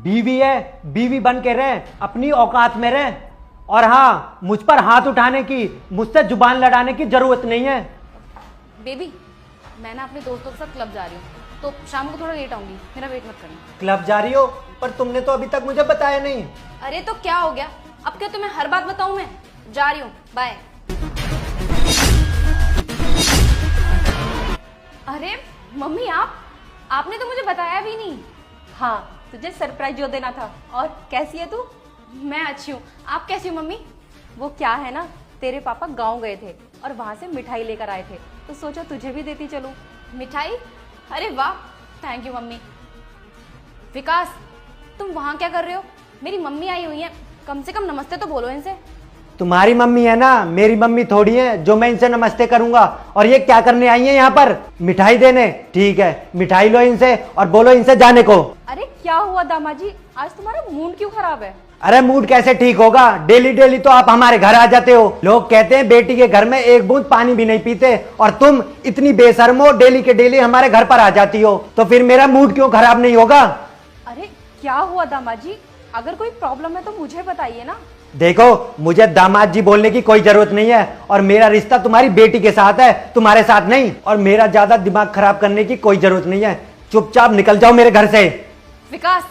बीवी है, बीवी बन के रहे, अपनी औकात में रहे। और हाँ, मुझ पर हाथ उठाने की, मुझसे जुबान लड़ाने की जरूरत नहीं है। बेबी, मैं ना अपने दोस्तों के साथ क्लब जा रही हूँ, तो शाम को थोड़ा लेट आऊंगी, मेरा वेट मत करना। क्लब जा रही हो? पर तुमने तो अभी तक मुझे बताया नहीं। अरे तो क्या हो गया, अब क्या तुम्हें हर बात बताऊं? मैं जा रही हूँ, बाय। अरे मम्मी, आपने तो मुझे बताया भी नहीं। हाँ, तुझे सरप्राइज जो देना था। और कैसी है तू? मैं अच्छी हूँ, आप कैसी हो मम्मी? वो क्या है ना, तेरे पापा गांव गए थे और वहां से मिठाई लेकर आए थे, तो सोचा तुझे भी देती चलूं। मिठाई? अरे वाह, थैंक यू मम्मी। विकास, तुम वहां क्या कर रहे हो? मेरी मम्मी आई हुई है, कम से कम नमस्ते तो बोलो इनसे। तुम्हारी मम्मी है ना, मेरी मम्मी थोड़ी है जो मैं इनसे नमस्ते करूंगा। और ये क्या करने आई है यहाँ पर? मिठाई देने? ठीक है, मिठाई लो इनसे और बोलो इनसे जाने को। अरे क्या हुआ दामाजी, आज तुम्हारा मूड क्यों खराब है? अरे मूड कैसे ठीक होगा? डेली डेली तो आप हमारे घर आ जाते हो। लोग कहते हैं बेटी के घर में एक बूंद पानी भी नहीं पीते, और तुम इतनी बेशर्म हो, डेली के डेली हमारे घर पर आ जाती हो। तो फिर मेरा मूड क्यों खराब नहीं होगा? अरे क्या हुआ दामाजी, अगर कोई प्रॉब्लम है तो मुझे बताइए ना। देखो, मुझे दामाद जी बोलने की कोई जरूरत नहीं है, और मेरा रिश्ता तुम्हारी बेटी के साथ है, तुम्हारे साथ नहीं। और मेरा ज्यादा दिमाग खराब करने की कोई जरूरत नहीं है। चुपचाप निकल जाओ मेरे घर से। विकास,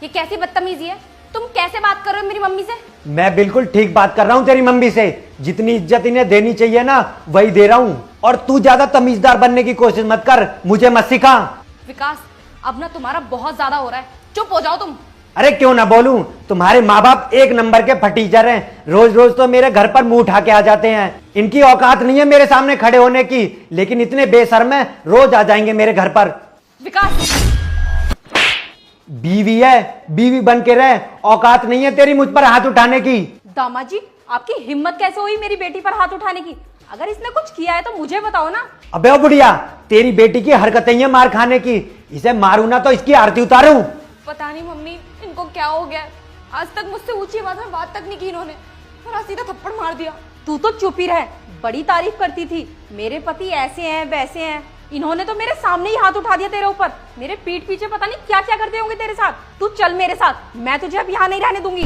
ये कैसी बदतमीजी है? तुम कैसे बात कर रहे हो मेरी मम्मी से? मैं बिल्कुल ठीक बात कर रहा हूँ तेरी मम्मी से। जितनी इज्जत इन्हें देनी चाहिए ना, वही दे रहा हूँ। और तू ज्यादा तमीजदार बनने की कोशिश मत कर, मुझे मत सिखा। विकास, अब ना तुम्हारा बहुत ज्यादा हो रहा है, चुप हो जाओ तुम। अरे क्यों ना बोलूं, तुम्हारे माँ बाप एक नंबर के फटीचर हैं। रोज रोज तो मेरे घर पर मुंह उठा के आ जाते हैं। इनकी औकात नहीं है मेरे सामने खड़े होने की, लेकिन इतने बेशर्म हैं, रोज आ जाएंगे मेरे घर पर। विकास, बीवी है, बीवी बन के रहे, औकात नहीं है तेरी मुझ पर हाथ उठाने की। दामाजी, आपकी हिम्मत कैसे हुई मेरी बेटी पर हाथ उठाने की? अगर इसने कुछ किया है तो मुझे बताओ ना। अबे ओ बुढ़िया, तेरी बेटी की हरकतें हैं मार खाने की। इसे मारूं ना तो इसकी आरती उतारूं। पता नहीं मम्मी, इनको क्या हो गया? आज तक मुझसे ऊंची आवाज में बात तक नहीं की इन्होंने, और आज सीधा थप्पड़ मार दिया। तू तो चुप ही रह, बड़ी तारीफ करती थी, मेरे पति ऐसे हैं वैसे हैं। इन्होंने तो मेरे सामने ही हाथ उठा दिया तेरे ऊपर। मेरे पीठ पीछे पता नहीं क्या क्या करते होंगे तेरे साथ। तू चल मेरे साथ, मैं तुझे अब यहाँ नहीं रहने दूंगी।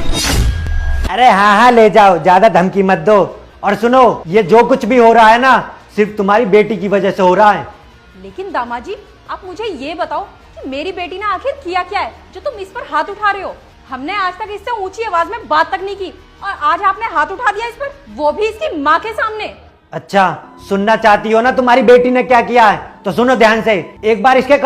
अरे हाँ हाँ, ले जाओ, ज्यादा धमकी मत दो। और सुनो, ये जो कुछ भी हो रहा है ना, सिर्फ तुम्हारी बेटी की वजह से हो रहा है। लेकिन दामाजी, आप मुझे ये बताओ कि मेरी बेटी ने आखिर किया क्या है जो तुम इस पर हाथ उठा रहे हो? हमने आज तक इससे ऊंची आवाज में बात तक नहीं की, और आज आपने हाथ उठा दिया इस पर, वो भी इसकी माँ के सामने। अच्छा, सुनना चाहती हो ना तुम्हारी बेटी ने क्या किया है? तो सुनो ध्यान से। एक बार इसके